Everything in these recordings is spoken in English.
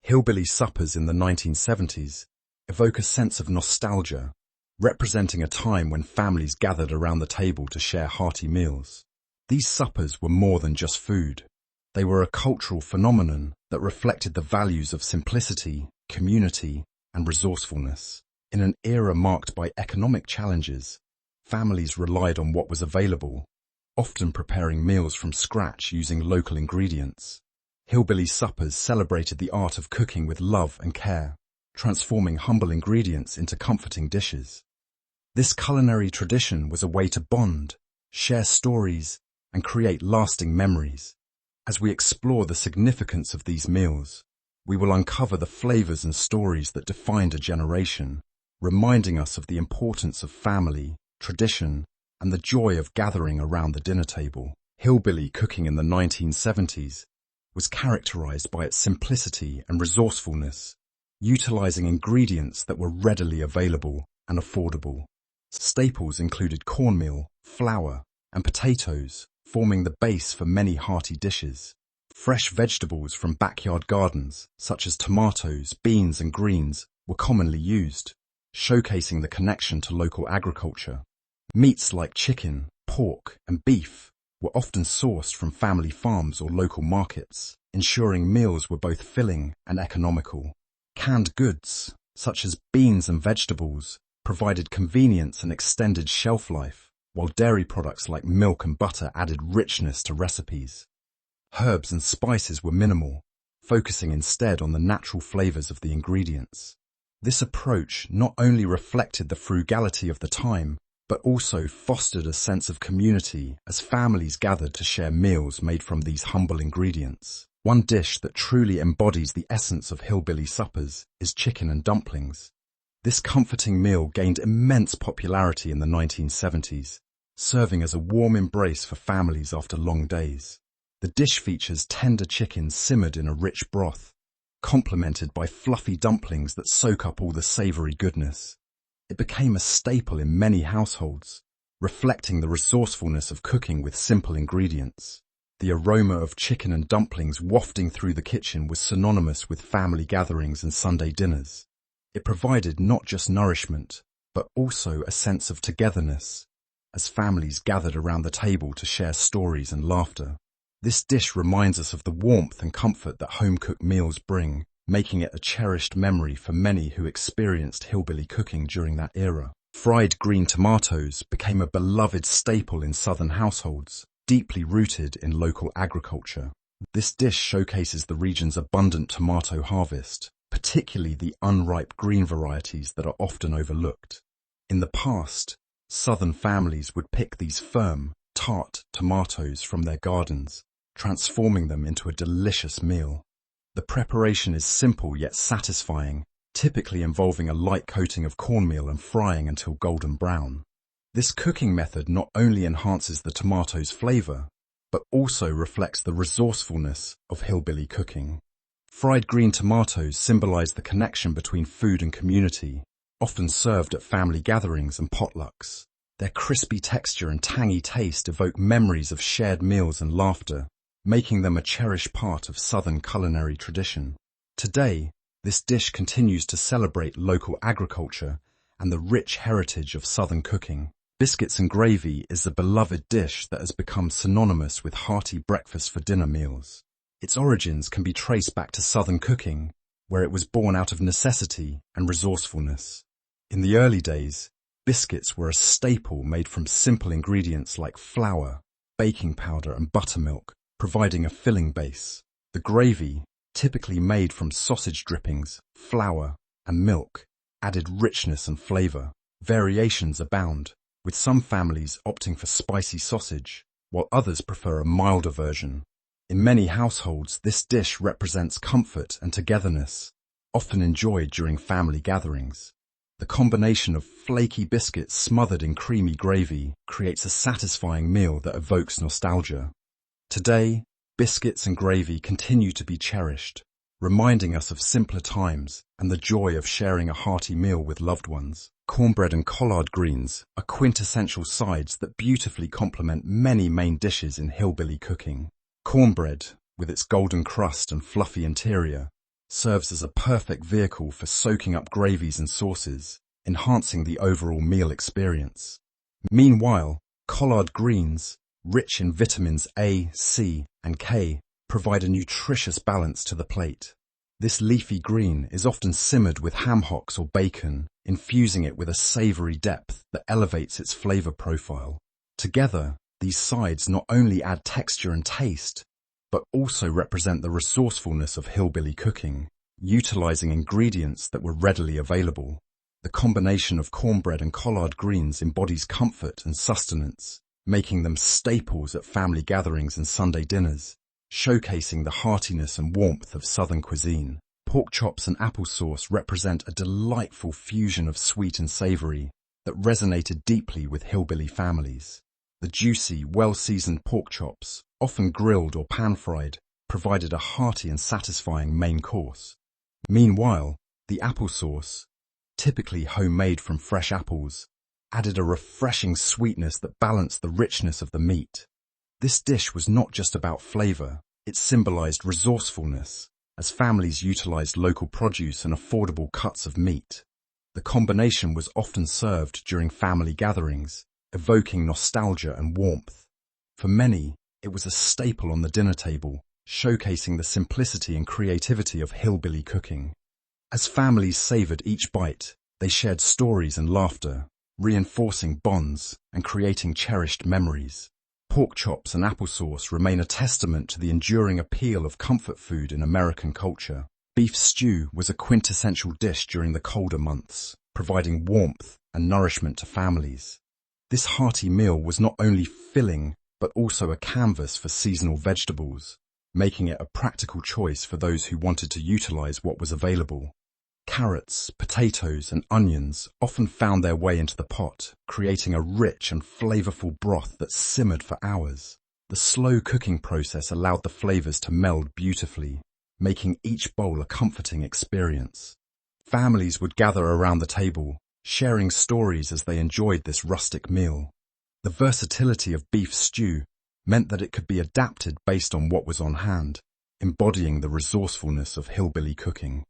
Hillbilly suppers in the 1970s evoke a sense of nostalgia, representing a time when families gathered around the table to share hearty meals. These suppers were more than just food. They were a cultural phenomenon that reflected the values of simplicity, community, and resourcefulness. In an era marked by economic challenges, families relied on what was available, often preparing meals from scratch using local ingredients. Hillbilly suppers celebrated the art of cooking with love and care, transforming humble ingredients into comforting dishes. This culinary tradition was a way to bond, share stories, and create lasting memories. As we explore the significance of these meals, we will uncover the flavors and stories that defined a generation, reminding us of the importance of family, tradition, and the joy of gathering around the dinner table. Hillbilly cooking in the 1970s was characterized by its simplicity and resourcefulness, utilizing ingredients that were readily available and affordable. Staples included cornmeal, flour, and potatoes, forming the base for many hearty dishes. Fresh vegetables from backyard gardens, such as tomatoes, beans, and greens, were commonly used, showcasing the connection to local agriculture. Meats like chicken, pork, and beef were often sourced from family farms or local markets, ensuring meals were both filling and economical. Canned goods, such as beans and vegetables, provided convenience and extended shelf life, while dairy products like milk and butter added richness to recipes. Herbs and spices were minimal, focusing instead on the natural flavors of the ingredients. This approach not only reflected the frugality of the time, but also fostered a sense of community as families gathered to share meals made from these humble ingredients. One dish that truly embodies the essence of hillbilly suppers is chicken and dumplings. This comforting meal gained immense popularity in the 1970s, serving as a warm embrace for families after long days. The dish features tender chicken simmered in a rich broth, complemented by fluffy dumplings that soak up all the savory goodness. It became a staple in many households, reflecting the resourcefulness of cooking with simple ingredients. The aroma of chicken and dumplings wafting through the kitchen was synonymous with family gatherings and Sunday dinners. It provided not just nourishment, but also a sense of togetherness, as families gathered around the table to share stories and laughter. This dish reminds us of the warmth and comfort that home-cooked meals bring, making it a cherished memory for many who experienced hillbilly cooking during that era. Fried green tomatoes became a beloved staple in Southern households, deeply rooted in local agriculture. This dish showcases the region's abundant tomato harvest, particularly the unripe green varieties that are often overlooked. In the past, Southern families would pick these firm, tart tomatoes from their gardens, transforming them into a delicious meal. The preparation is simple yet satisfying, typically involving a light coating of cornmeal and frying until golden brown. This cooking method not only enhances the tomato's flavor, but also reflects the resourcefulness of hillbilly cooking. Fried green tomatoes symbolize the connection between food and community, often served at family gatherings and potlucks. Their crispy texture and tangy taste evoke memories of shared meals and laughter, making them a cherished part of Southern culinary tradition. Today, this dish continues to celebrate local agriculture and the rich heritage of Southern cooking. Biscuits and gravy is a beloved dish that has become synonymous with hearty breakfast for dinner meals. Its origins can be traced back to Southern cooking, where it was born out of necessity and resourcefulness. In the early days, biscuits were a staple made from simple ingredients like flour, baking powder, and buttermilk, providing a filling base. The gravy, typically made from sausage drippings, flour, and milk, added richness and flavor. Variations abound, with some families opting for spicy sausage, while others prefer a milder version. In many households, this dish represents comfort and togetherness, often enjoyed during family gatherings. The combination of flaky biscuits smothered in creamy gravy creates a satisfying meal that evokes nostalgia. Today, biscuits and gravy continue to be cherished, reminding us of simpler times and the joy of sharing a hearty meal with loved ones. Cornbread and collard greens are quintessential sides that beautifully complement many main dishes in hillbilly cooking. Cornbread, with its golden crust and fluffy interior, serves as a perfect vehicle for soaking up gravies and sauces, enhancing the overall meal experience. Meanwhile, collard greens, rich in vitamins A, C, and K, provide a nutritious balance to the plate. This leafy green is often simmered with ham hocks or bacon, infusing it with a savory depth that elevates its flavor profile. Together, these sides not only add texture and taste, but also represent the resourcefulness of hillbilly cooking, utilizing ingredients that were readily available. The combination of cornbread and collard greens embodies comfort and sustenance, making them staples at family gatherings and Sunday dinners, showcasing the heartiness and warmth of Southern cuisine. Pork chops and applesauce represent a delightful fusion of sweet and savory that resonated deeply with hillbilly families. The juicy, well-seasoned pork chops, often grilled or pan-fried, provided a hearty and satisfying main course. Meanwhile, the applesauce, typically homemade from fresh apples, added a refreshing sweetness that balanced the richness of the meat. This dish was not just about flavor, it symbolized resourcefulness, as families utilized local produce and affordable cuts of meat. The combination was often served during family gatherings, evoking nostalgia and warmth. For many, it was a staple on the dinner table, showcasing the simplicity and creativity of hillbilly cooking. As families savored each bite, they shared stories and laughter, reinforcing bonds and creating cherished memories. Pork chops and applesauce remain a testament to the enduring appeal of comfort food in American culture. Beef stew was a quintessential dish during the colder months, providing warmth and nourishment to families. This hearty meal was not only filling, but also a canvas for seasonal vegetables, making it a practical choice for those who wanted to utilize what was available. Carrots, potatoes, and onions often found their way into the pot, creating a rich and flavorful broth that simmered for hours. The slow cooking process allowed the flavors to meld beautifully, making each bowl a comforting experience. Families would gather around the table, sharing stories as they enjoyed this rustic meal. The versatility of beef stew meant that it could be adapted based on what was on hand, embodying the resourcefulness of hillbilly cooking.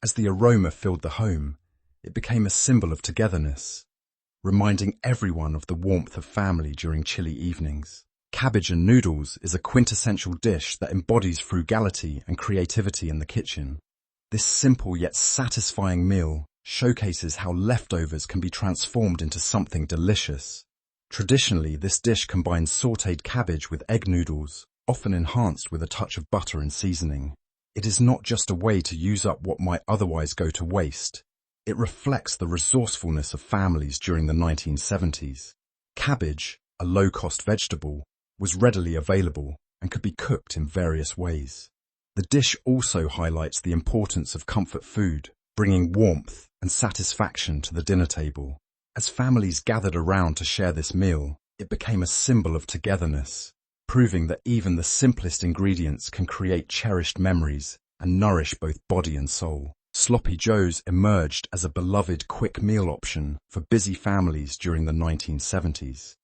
As the aroma filled the home, it became a symbol of togetherness, reminding everyone of the warmth of family during chilly evenings. Cabbage and noodles is a quintessential dish that embodies frugality and creativity in the kitchen. This simple yet satisfying meal showcases how leftovers can be transformed into something delicious. Traditionally, this dish combines sautéed cabbage with egg noodles, often enhanced with a touch of butter and seasoning. It is not just a way to use up what might otherwise go to waste. It reflects the resourcefulness of families during the 1970s. Cabbage, a low-cost vegetable, was readily available and could be cooked in various ways. The dish also highlights the importance of comfort food, bringing warmth and satisfaction to the dinner table. As families gathered around to share this meal, it became a symbol of togetherness, proving that even the simplest ingredients can create cherished memories and nourish both body and soul. Sloppy Joes emerged as a beloved quick meal option for busy families during the 1970s.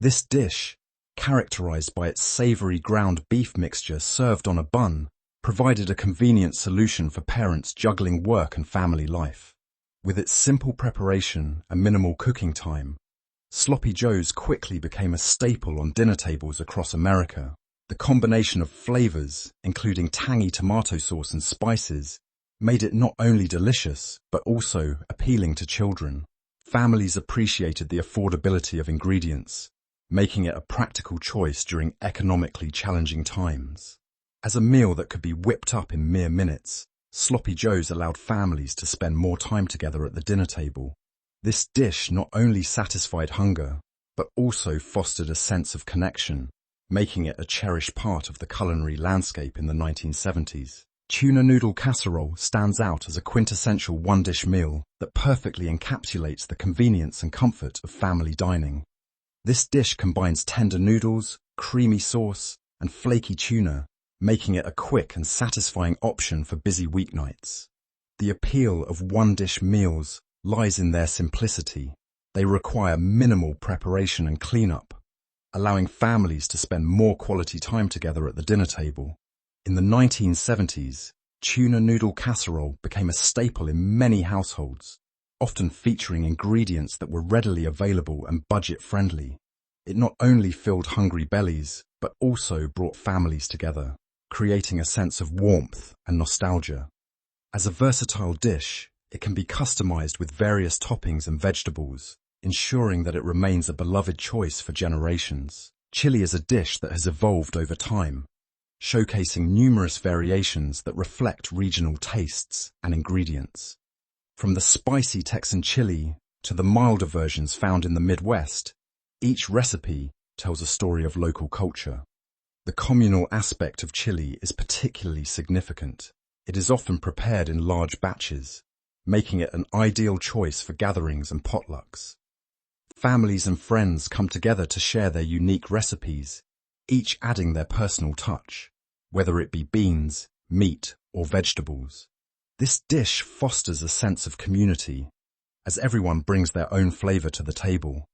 This dish, characterized by its savory ground beef mixture served on a bun, provided a convenient solution for parents juggling work and family life. With its simple preparation and minimal cooking time, Sloppy Joes quickly became a staple on dinner tables across America. The combination of flavors, including tangy tomato sauce and spices, made it not only delicious, but also appealing to children. Families appreciated the affordability of ingredients, making it a practical choice during economically challenging times. As a meal that could be whipped up in mere minutes, Sloppy Joes allowed families to spend more time together at the dinner table. This dish not only satisfied hunger, but also fostered a sense of connection, making it a cherished part of the culinary landscape in the 1970s. Tuna noodle casserole stands out as a quintessential one-dish meal that perfectly encapsulates the convenience and comfort of family dining. This dish combines tender noodles, creamy sauce, and flaky tuna, making it a quick and satisfying option for busy weeknights. The appeal of one-dish meals lies in their simplicity. They require minimal preparation and cleanup, allowing families to spend more quality time together at the dinner table. In the 1970s, tuna noodle casserole became a staple in many households, often featuring ingredients that were readily available and budget-friendly. It not only filled hungry bellies, but also brought families together, creating a sense of warmth and nostalgia. As a versatile dish, it can be customized with various toppings and vegetables, ensuring that it remains a beloved choice for generations. Chili is a dish that has evolved over time, showcasing numerous variations that reflect regional tastes and ingredients. From the spicy Texan chili to the milder versions found in the Midwest, each recipe tells a story of local culture. The communal aspect of chili is particularly significant. It is often prepared in large batches, making it an ideal choice for gatherings and potlucks. Families and friends come together to share their unique recipes, each adding their personal touch, whether it be beans, meat, or vegetables. This dish fosters a sense of community, as everyone brings their own flavor to the table.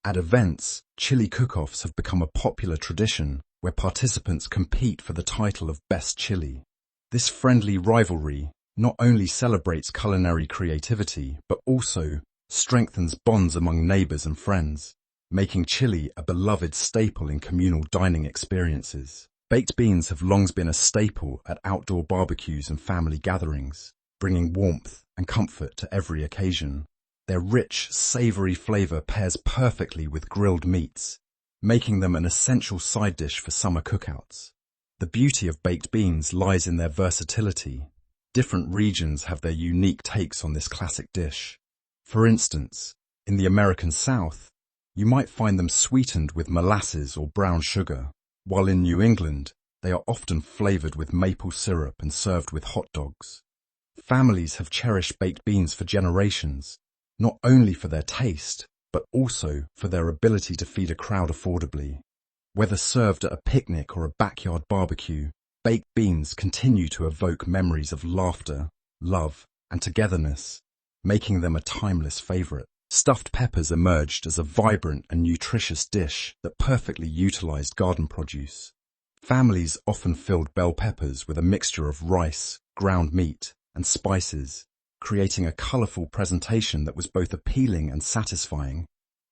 At events, chili cook-offs have become a popular tradition where participants compete for the title of Best Chili. This friendly rivalry not only celebrates culinary creativity, but also strengthens bonds among neighbors and friends, making chili a beloved staple in communal dining experiences. Baked beans have long been a staple at outdoor barbecues and family gatherings, bringing warmth and comfort to every occasion. Their rich, savory flavor pairs perfectly with grilled meats, making them an essential side dish for summer cookouts. The beauty of baked beans lies in their versatility. Different regions have their unique takes on this classic dish. For instance, in the American South, you might find them sweetened with molasses or brown sugar, while in New England, they are often flavored with maple syrup and served with hot dogs. Families have cherished baked beans for generations, not only for their taste, but also for their ability to feed a crowd affordably. Whether served at a picnic or a backyard barbecue, baked beans continue to evoke memories of laughter, love, and togetherness, making them a timeless favorite. Stuffed peppers emerged as a vibrant and nutritious dish that perfectly utilized garden produce. Families often filled bell peppers with a mixture of rice, ground meat, and spices, creating a colorful presentation that was both appealing and satisfying.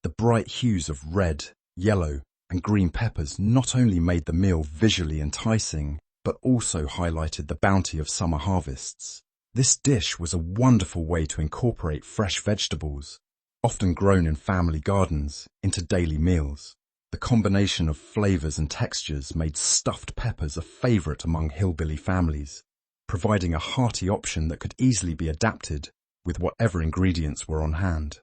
The bright hues of red, yellow, and green peppers not only made the meal visually enticing, but also highlighted the bounty of summer harvests. This dish was a wonderful way to incorporate fresh vegetables, often grown in family gardens, into daily meals. The combination of flavors and textures made stuffed peppers a favorite among hillbilly families, providing a hearty option that could easily be adapted with whatever ingredients were on hand.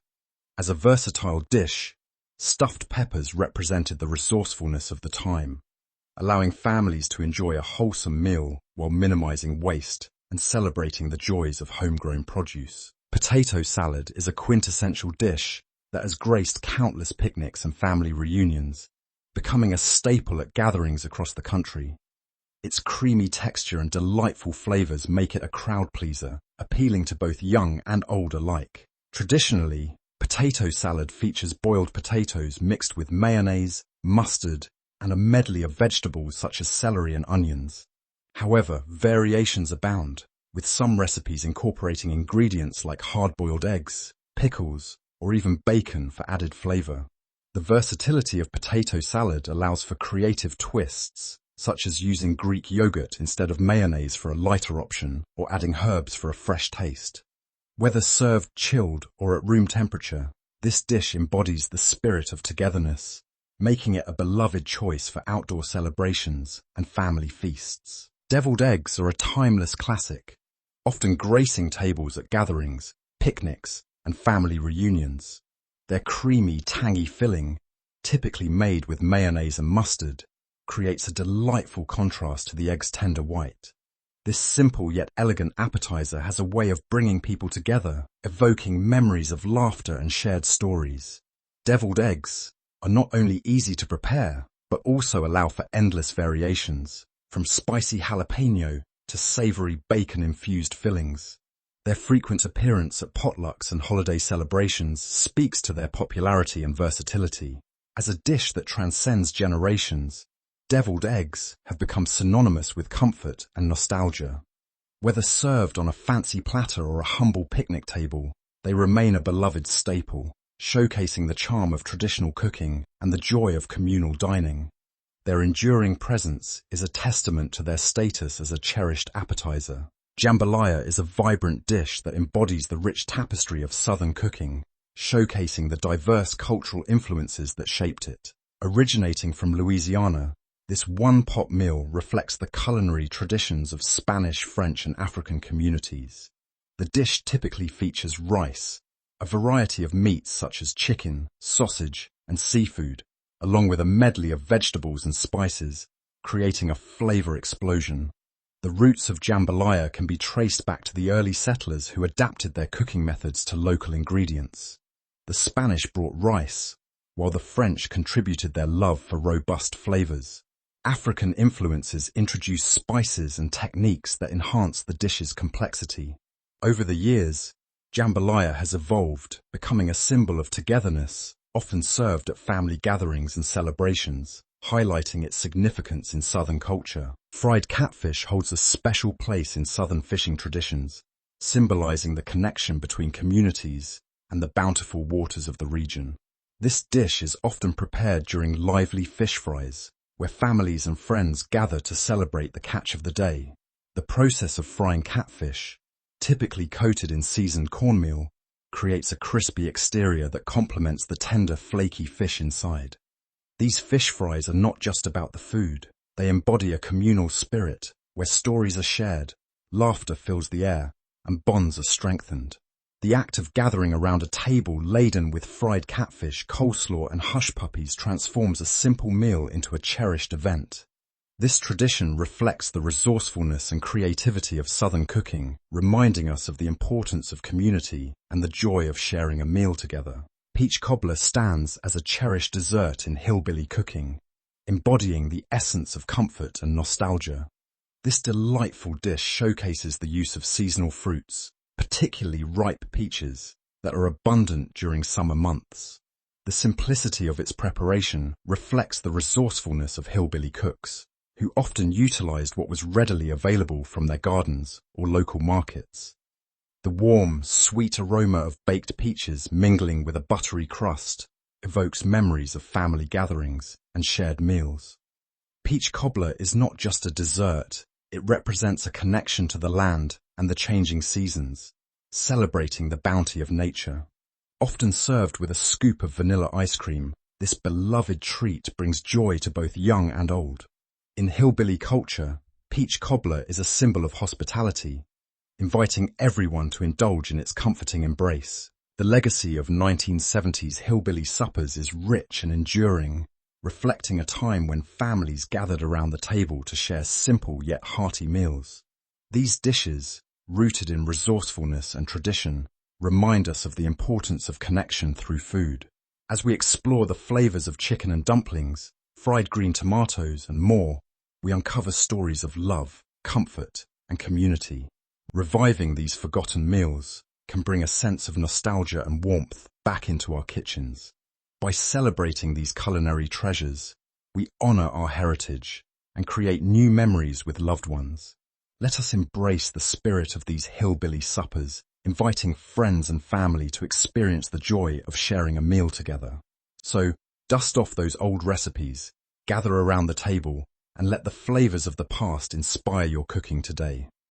As a versatile dish, stuffed peppers represented the resourcefulness of the time, allowing families to enjoy a wholesome meal while minimizing waste and celebrating the joys of homegrown produce. Potato salad is a quintessential dish that has graced countless picnics and family reunions, becoming a staple at gatherings across the country. Its creamy texture and delightful flavors make it a crowd pleaser, appealing to both young and old alike. Traditionally, potato salad features boiled potatoes mixed with mayonnaise, mustard, and a medley of vegetables such as celery and onions. However, variations abound, with some recipes incorporating ingredients like hard-boiled eggs, pickles, or even bacon for added flavor. The versatility of potato salad allows for creative twists, such as using Greek yogurt instead of mayonnaise for a lighter option, or adding herbs for a fresh taste. Whether served chilled or at room temperature, this dish embodies the spirit of togetherness, making it a beloved choice for outdoor celebrations and family feasts. Deviled eggs are a timeless classic, often gracing tables at gatherings, picnics, and family reunions. Their creamy, tangy filling, typically made with mayonnaise and mustard, creates a delightful contrast to the egg's tender white. This simple yet elegant appetizer has a way of bringing people together, evoking memories of laughter and shared stories. Deviled eggs are not only easy to prepare, but also allow for endless variations, from spicy jalapeno to savory bacon-infused fillings. Their frequent appearance at potlucks and holiday celebrations speaks to their popularity and versatility. As a dish that transcends generations, deviled eggs have become synonymous with comfort and nostalgia. Whether served on a fancy platter or a humble picnic table, they remain a beloved staple, showcasing the charm of traditional cooking and the joy of communal dining. Their enduring presence is a testament to their status as a cherished appetizer. Jambalaya is a vibrant dish that embodies the rich tapestry of Southern cooking, showcasing the diverse cultural influences that shaped it. Originating from Louisiana, this one-pot meal reflects the culinary traditions of Spanish, French, and African communities. The dish typically features rice, a variety of meats such as chicken, sausage, and seafood, along with a medley of vegetables and spices, creating a flavor explosion. The roots of jambalaya can be traced back to the early settlers who adapted their cooking methods to local ingredients. The Spanish brought rice, while the French contributed their love for robust flavors. African influences introduced spices and techniques that enhanced the dish's complexity. Over the years, jambalaya has evolved, becoming a symbol of togetherness, often served at family gatherings and celebrations, highlighting its significance in Southern culture. Fried catfish holds a special place in Southern fishing traditions, symbolizing the connection between communities and the bountiful waters of the region. This dish is often prepared during lively fish fries, where families and friends gather to celebrate the catch of the day. The process of frying catfish, typically coated in seasoned cornmeal, creates a crispy exterior that complements the tender, flaky fish inside. These fish fries are not just about the food. They embody a communal spirit where stories are shared, laughter fills the air, and bonds are strengthened. The act of gathering around a table laden with fried catfish, coleslaw, and hush puppies transforms a simple meal into a cherished event. This tradition reflects the resourcefulness and creativity of Southern cooking, reminding us of the importance of community and the joy of sharing a meal together. Peach cobbler stands as a cherished dessert in hillbilly cooking, embodying the essence of comfort and nostalgia. This delightful dish showcases the use of seasonal fruits, particularly ripe peaches, that are abundant during summer months. The simplicity of its preparation reflects the resourcefulness of hillbilly cooks, who often utilized what was readily available from their gardens or local markets. The warm, sweet aroma of baked peaches mingling with a buttery crust evokes memories of family gatherings and shared meals. Peach cobbler is not just a dessert, it represents a connection to the land and the changing seasons, celebrating the bounty of nature. Often served with a scoop of vanilla ice cream, this beloved treat brings joy to both young and old. In hillbilly culture, peach cobbler is a symbol of hospitality, inviting everyone to indulge in its comforting embrace. The legacy of 1970s hillbilly suppers is rich and enduring, reflecting a time when families gathered around the table to share simple yet hearty meals. These dishes, rooted in resourcefulness and tradition, remind us of the importance of connection through food. As we explore the flavors of chicken and dumplings, fried green tomatoes, and more, we uncover stories of love, comfort, and community. Reviving these forgotten meals can bring a sense of nostalgia and warmth back into our kitchens. By celebrating these culinary treasures, we honor our heritage and create new memories with loved ones. Let us embrace the spirit of these hillbilly suppers, inviting friends and family to experience the joy of sharing a meal together. So, dust off those old recipes, gather around the table, and let the flavors of the past inspire your cooking today.